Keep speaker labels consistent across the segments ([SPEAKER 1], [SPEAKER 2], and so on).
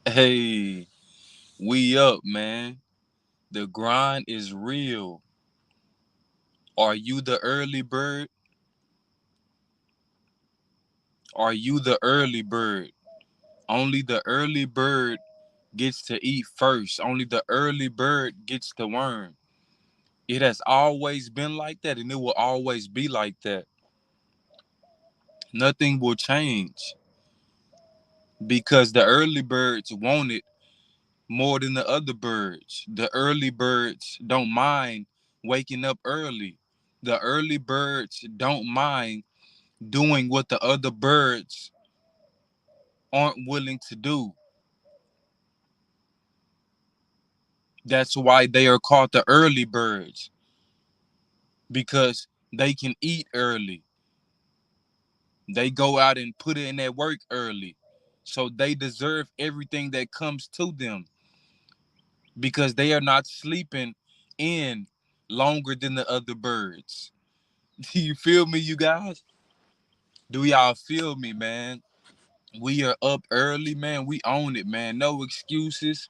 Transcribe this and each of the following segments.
[SPEAKER 1] Hey, we up, man. The grind is real. Are you the early bird? Are you the early bird? Only the early bird gets to eat first. Only the early bird gets the worm. It has always been like that and it will always be like that. Nothing will change because the early birds want it more than the other birds. The early birds don't mind waking up early. The early birds don't mind doing what the other birds aren't willing to do. That's why they are called the early birds because they can eat early. They go out and put in their work early. So they deserve everything that comes to them because they are not sleeping in longer than the other birds. Do you feel me, you guys? Do y'all feel me, man? We are up early, man. We own it, man. No excuses.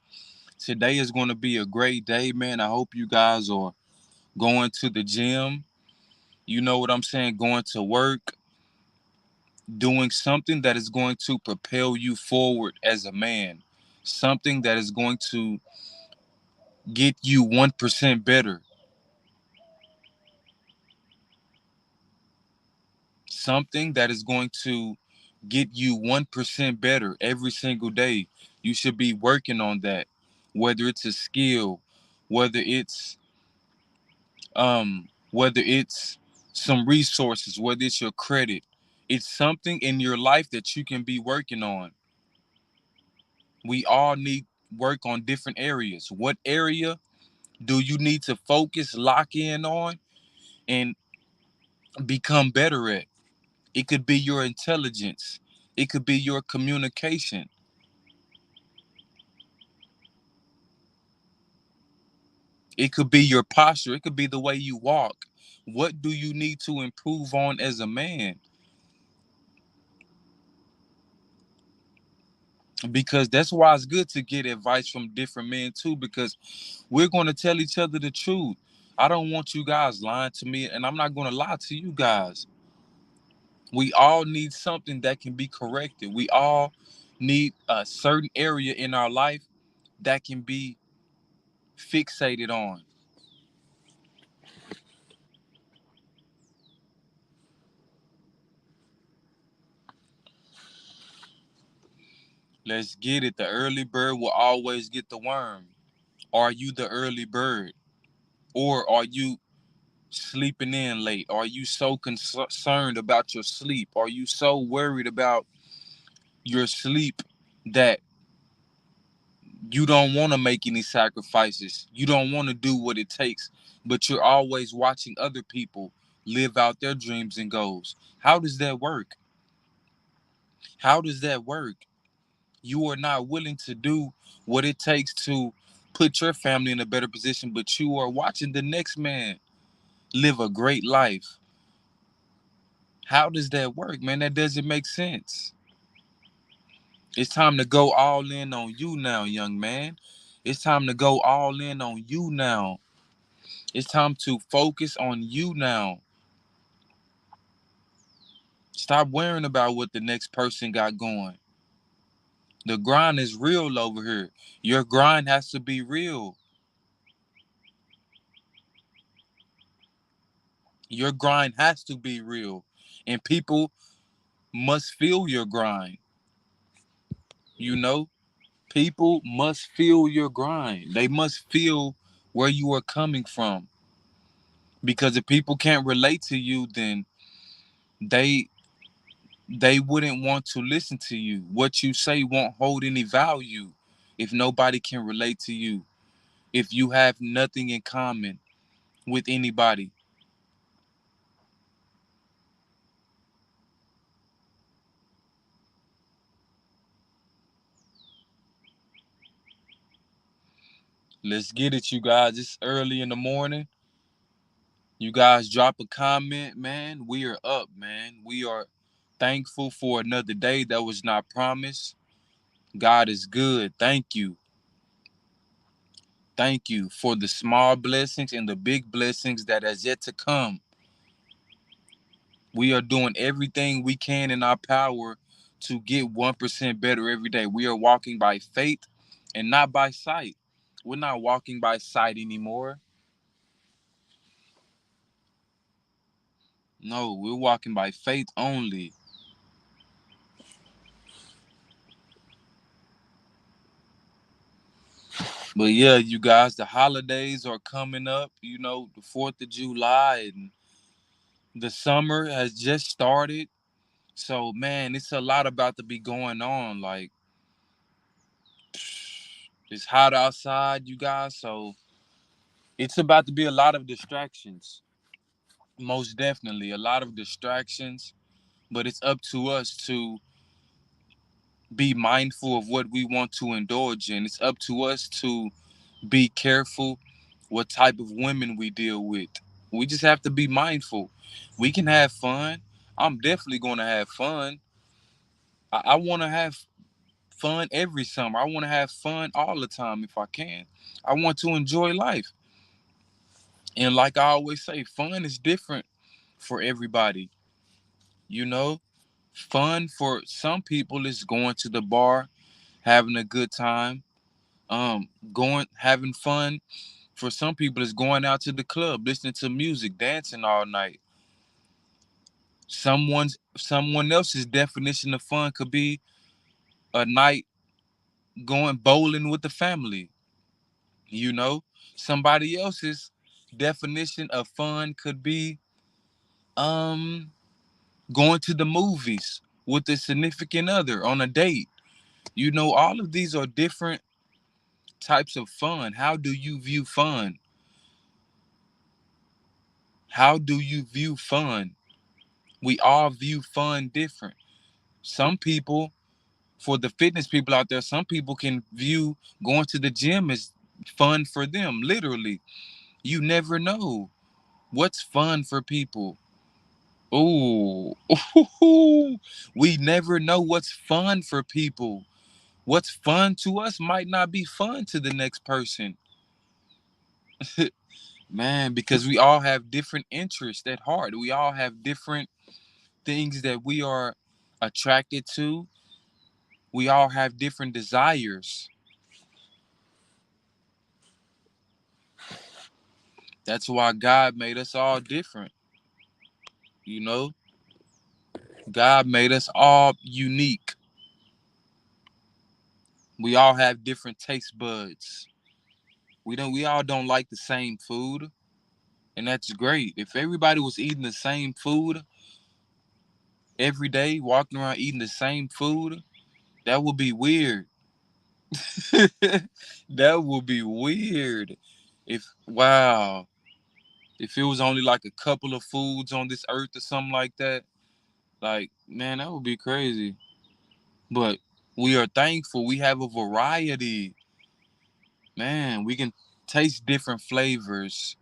[SPEAKER 1] Today is going to be a great day, man. I hope you guys are going to the gym. You know what I'm saying? Going to work, doing something that is going to propel you forward as a man. Something that is going to get you 1% better. Something that is going to get you 1% better every single day. You should be working on that. Whether it's a skill, whether it's whether it's some resources, whether it's your credit, it's something in your life that you can be working on. We all need work on different areas. What area do you need to focus, lock in on, and become better at? It could be your intelligence, it could be your communication, it could be your posture, it could be the way you walk. What do you need to improve on as a man? Because that's why it's good to get advice from different men too, because we're going to tell each other the truth. I don't want you guys lying to me, and I'm not going to lie to you guys. We all need something that can be corrected. We all need a certain area in our life that can be fixated on. Let's get it. The early bird will always get the worm. Are you the early bird? Or are you sleeping in late? Are you so concerned about your sleep? Are you so worried about your sleep that you don't want to make any sacrifices? You don't want to do what it takes, but you're always watching other people live out their dreams and goals. How does that work? How does that work? You are not willing to do what it takes to put your family in a better position, but you are watching the next man live a great life. How does that work, man? That doesn't make sense. It's time to go all in on you now, young man. It's time to go all in on you now. It's time to focus on you now. Stop worrying about what the next person got going. The grind is real over here. Your grind has to be real. Your grind has to be real. And people must feel your grind. You know, people must feel your grind. They must feel where you are coming from. Because if people can't relate to you, then they they wouldn't want to listen to you. What you say won't hold any value if nobody can relate to you. If you have nothing in common with anybody. Let's get it, you guys. It's early in the morning. You guys drop a comment, man. We are up, man. We are thankful for another day that was not promised. God is good. Thank you. Thank you for the small blessings and the big blessings that has yet to come. We are doing everything we can in our power to get 1% better every day. We are walking by faith and not by sight. We're not walking by sight anymore. No, we're walking by faith only. But yeah, you guys, the holidays are coming up. You know, the 4th of July and the summer has just started. So, man, it's a lot about to be going on. Like, it's hot outside, you guys. So, it's about to be a lot of distractions. Most definitely, a lot of distractions. But it's up to us to be mindful of what we want to indulge in. It's up to us to be careful what type of women we deal with. We just have to be mindful. We can have fun. I'm definitely going to have fun. I want to have fun every summer. I want to have fun all the time if I can. I want to enjoy life. And like I always say, fun is different for everybody. You know, fun for some people is going to the bar, having a good time. Going having fun for some people is going out to the club, listening to music, dancing all night. Someone else's definition of fun could be a night going bowling with the family. You know, somebody else's definition of fun could be um going to the movies with a significant other on a date. You know, all of these are different types of fun. How do you view fun? How do you view fun? We all view fun different. Some people, for the fitness people out there, some people can view going to the gym as fun for them, literally. You never know what's fun for people. Ooh, we never know what's fun for people. What's fun to us might not be fun to the next person. Man, because we all have different interests at heart. We all have different things that we are attracted to. We all have different desires. That's why God made us all different. You know, God made us all unique. We all have different taste buds. We all don't like the same food, and that's great. If everybody was eating the same food every day, walking around eating the same food, that would be weird. That would be weird. If wow, if it was only like a couple of foods on this earth or something like that, like man, that would be crazy. But we are thankful we have a variety. Man, we can taste different flavors.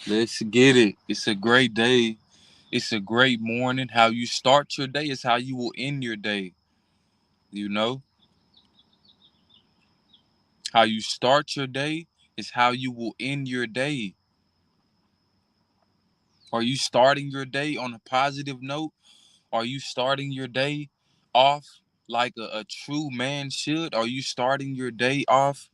[SPEAKER 1] Let's get it. It's a great day. It's a great morning. How you start your day is how you will end your day. You know? How you start your day is how you will end your day. Are you starting your day on a positive note? Are you starting your day off like a true man should? Are you starting your day off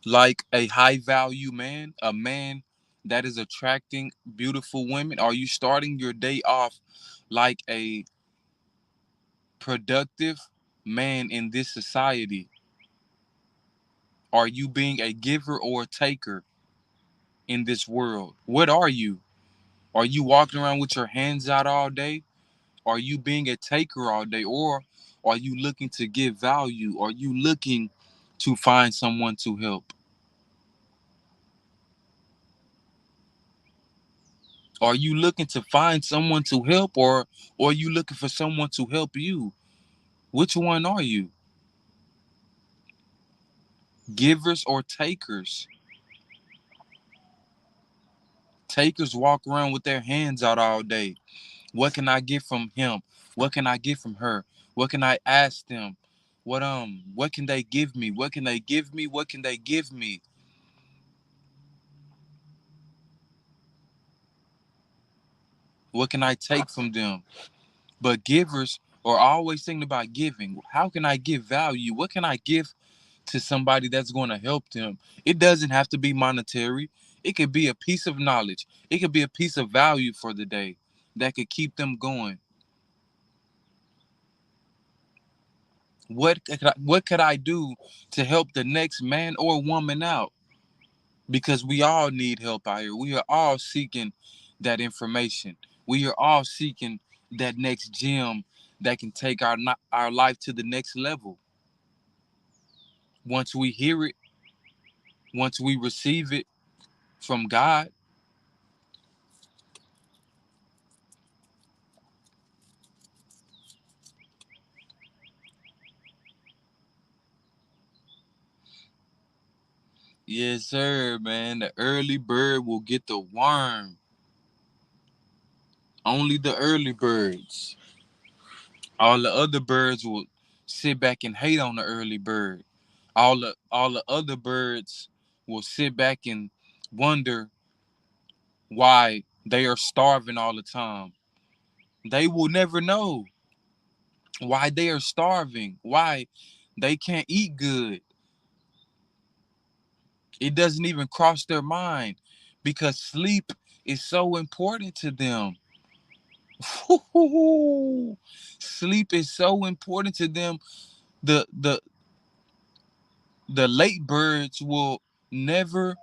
[SPEAKER 1] like a high value man, a man that is attracting beautiful women? Are you starting your day off like a productive man in this society? Are you being a giver or a taker in this world? What are you? Are you walking around with your hands out all day? Are you being a taker all day? Or are you looking to give value? Are you looking to find someone to help? Are you looking to find someone to help, or are you looking for someone to help you? Which one are you? Givers or takers? Takers walk around with their hands out all day. What can I get from him? What can I get from her? What can I ask them? What can they give me? What can they give me? What can they give me? What can I take from them? But givers are always thinking about giving. How can I give value? What can I give to somebody that's going to help them? It doesn't have to be monetary. It could be a piece of knowledge. It could be a piece of value for the day that could keep them going. What could I do to help the next man or woman out? Because we all need help out here. We are all seeking that information. We are all seeking that next gem that can take our life to the next level. Once we hear it, once we receive it from God, yes, sir, man. The early bird will get the worm. Only the early birds. All the other birds will sit back and hate on the early bird. All the other birds will sit back and wonder why they are starving all the time. They will never know why they are starving, why they can't eat good. It doesn't even cross their mind because sleep is so important to them. Sleep is so important to them. The the the late birds will never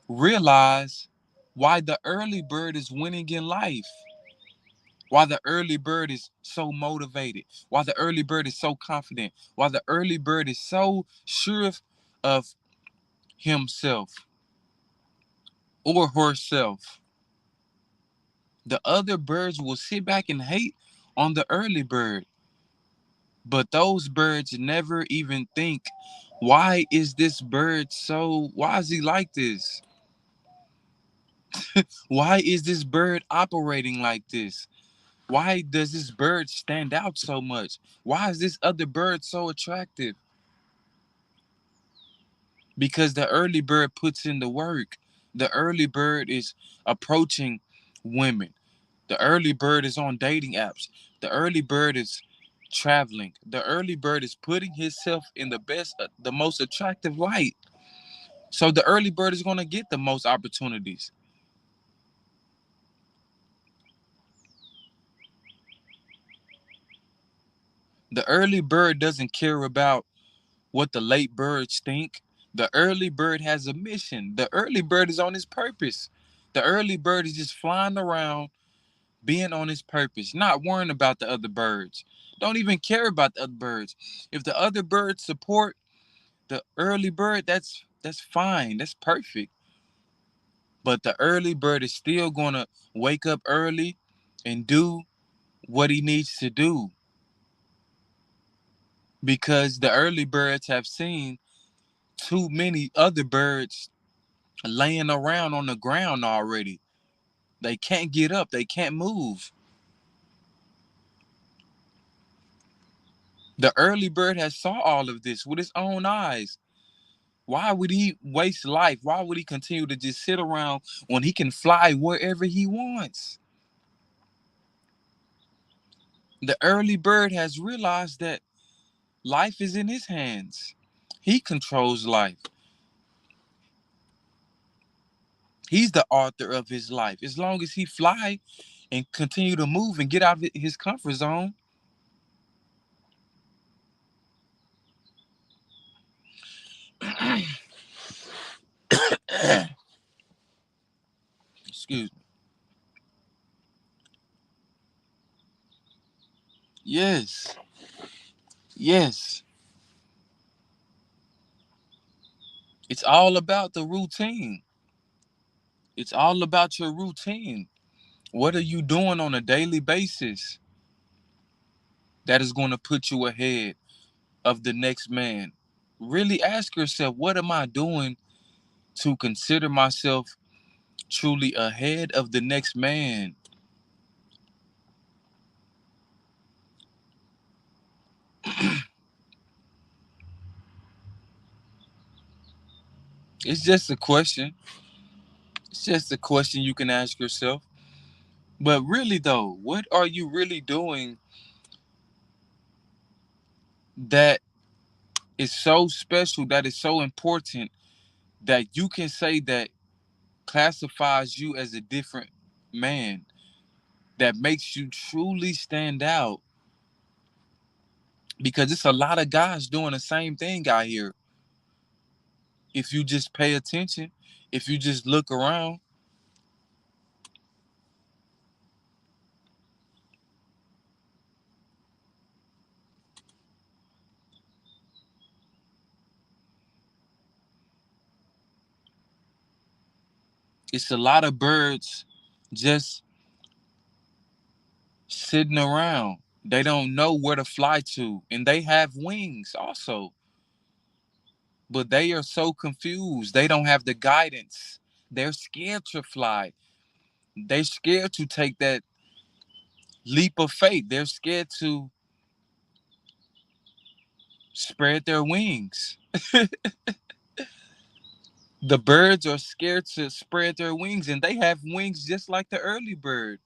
[SPEAKER 1] realize why the early bird is winning in life. Why the early bird is so motivated, why the early bird is so confident, why the early bird is so sure of himself or herself. The other birds will sit back and hate on the early bird, but those birds never even think, why is he like this? Why is this bird operating like this? Why does this bird stand out so much? Why is this other bird so attractive? Because the early bird puts in the work. The early bird is approaching women. The early bird is on dating apps. The early bird is traveling. The early bird is putting himself in the most attractive light. So the early bird is going to get the most opportunities. The early bird doesn't care about what the late birds think. The early bird has a mission. The early bird is on his purpose. The early bird is just flying around, being on his purpose, not worrying about the other birds. Don't even care about the other birds. If the other birds support the early bird, that's fine. That's perfect. But the early bird is still gonna wake up early and do what he needs to do because the early birds have seen too many other birds laying around on the ground already. They can't get up, they can't move. The early bird has saw all of this with his own eyes. Why would he waste life? Why would he continue to just sit around when he can fly wherever he wants? The early bird has realized that life is in his hands. He controls life. He's the author of his life. As long as he fly and continue to move and get out of his comfort zone, excuse me. Yes, yes. It's all about the routine. It's all about your routine. What are you doing on a daily basis that is going to put you ahead of the next man? Really ask yourself, what am I doing to consider myself truly ahead of the next man? It's just a question. It's just a question you can ask yourself. But really, though, what are you really doing that is so special, that is so important, that you can say that classifies you as a different man, that makes you truly stand out? Because it's a lot of guys doing the same thing out here. If you just pay attention, if you just look around, it's a lot of birds just sitting around. They don't know where to fly to, and they have wings also, but they are so confused. They don't have the guidance. They're scared to fly. They're scared to take that leap of faith. They're scared to spread their wings. The birds are scared to spread their wings, and they have wings just like the early bird.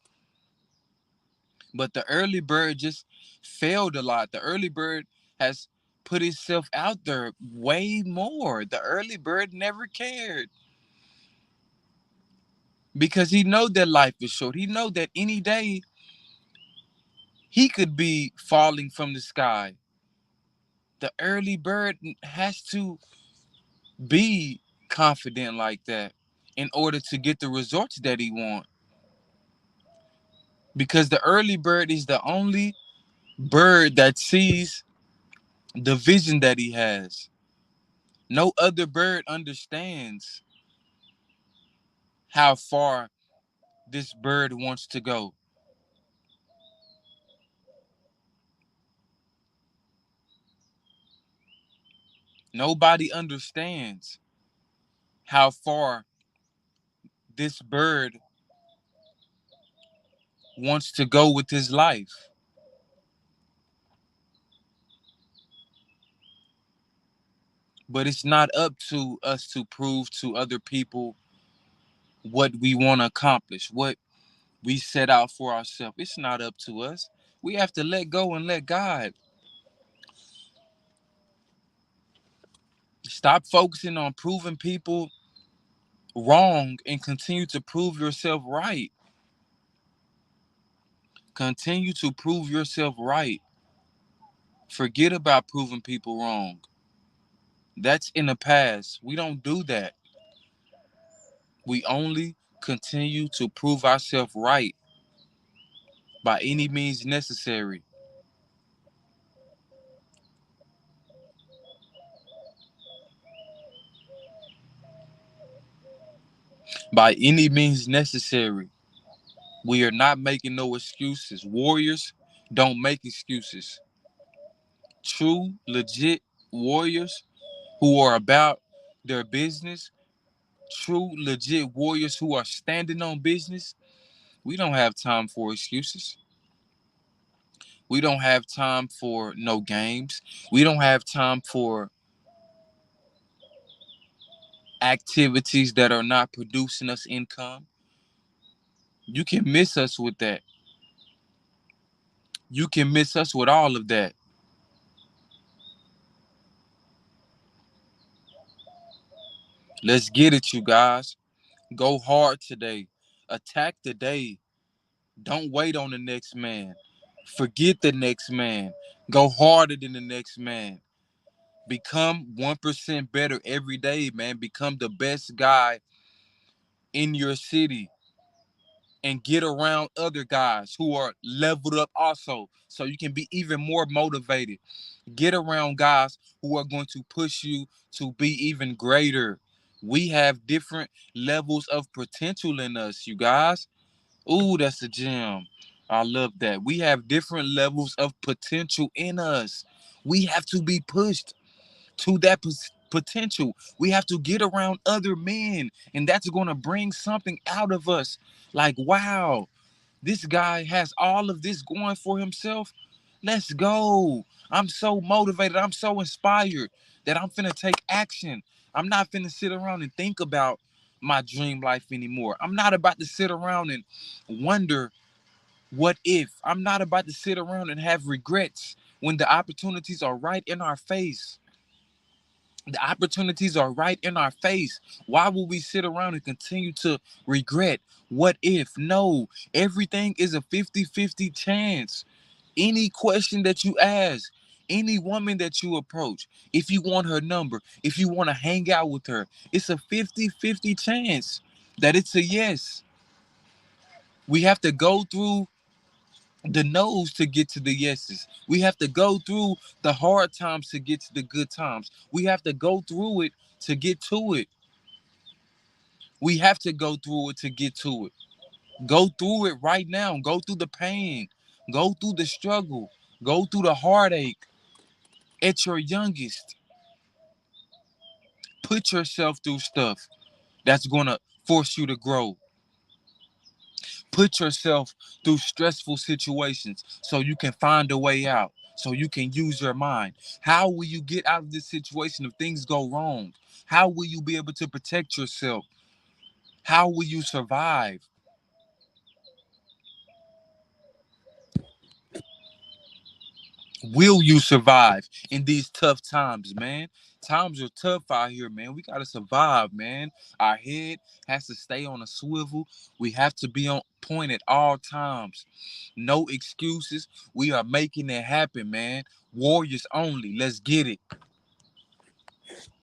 [SPEAKER 1] But the early bird just failed a lot. The early bird has put itself out there way more. The early bird never cared because he know that life is short. He know that any day he could be falling from the sky. The early bird has to be confident like that in order to get the results that he want. Because the early bird is the only bird that sees the vision that he has. No other bird understands how far this bird wants to go. Nobody understands how far this bird wants to go with his life. But it's not up to us to prove to other people what we want to accomplish, what we set out for ourselves. It's not up to us. We have to let go and let God. Stop focusing on proving people wrong and continue to prove yourself right. Continue to prove yourself right. Forget about proving people wrong. That's in the past. We don't do that. We only continue to prove ourselves right by any means necessary. By any means necessary. We are not making no excuses. Warriors don't make excuses. True, legit warriors who are about their business, true, legit warriors who are standing on business, we don't have time for excuses. We don't have time for no games. We don't have time for activities that are not producing us income. You can miss us with that. You can miss us with all of that. Let's get it, you guys. Go hard today. Attack the day. Don't wait on the next man. Forget the next man. Go harder than the next man. Become 1% better every day, man. Become the best guy in your city and get around other guys who are leveled up also so you can be even more motivated. Get around guys who are going to push you to be even greater. We have different levels of potential in us, you guys. Ooh, that's a gem. I love that. We have different levels of potential in us. We have to be pushed. to that potential. We have to get around other men, and that's going to bring something out of us. Like, wow, this guy has all of this going for himself. Let's go. I'm so motivated. I'm so inspired that I'm finna take action. I'm not finna sit around and think about my dream life anymore. I'm not about to sit around and wonder what if. I'm not about to sit around and have regrets when the opportunities are right in our face. The opportunities are right in our face. Why will we sit around and continue to regret? What if? No, everything is a 50-50 chance. Any question that you ask, any woman that you approach, if you want her number, if you want to hang out with her, it's a 50-50 chance that it's a yes. We have to go through the no's to get to the yeses. We have to go through the hard times to get to the good times. We have to go through it to get to it. We have to go through it to get to it. Go through it right now. Go through the pain. Go through the struggle. Go through the heartache at your youngest. Put yourself through stuff that's going to force you to grow. Put yourself through stressful situations so you can find a way out, so you can use your mind. How will you get out of this situation if things go wrong? How will you be able to protect yourself? How will you survive? Will you survive in these tough times, man? Times are tough out here, man. We gotta survive, man. Our head has to stay on a swivel. We have to be on point at all times. No excuses. We are making it happen, man. Warriors only. Let's get it.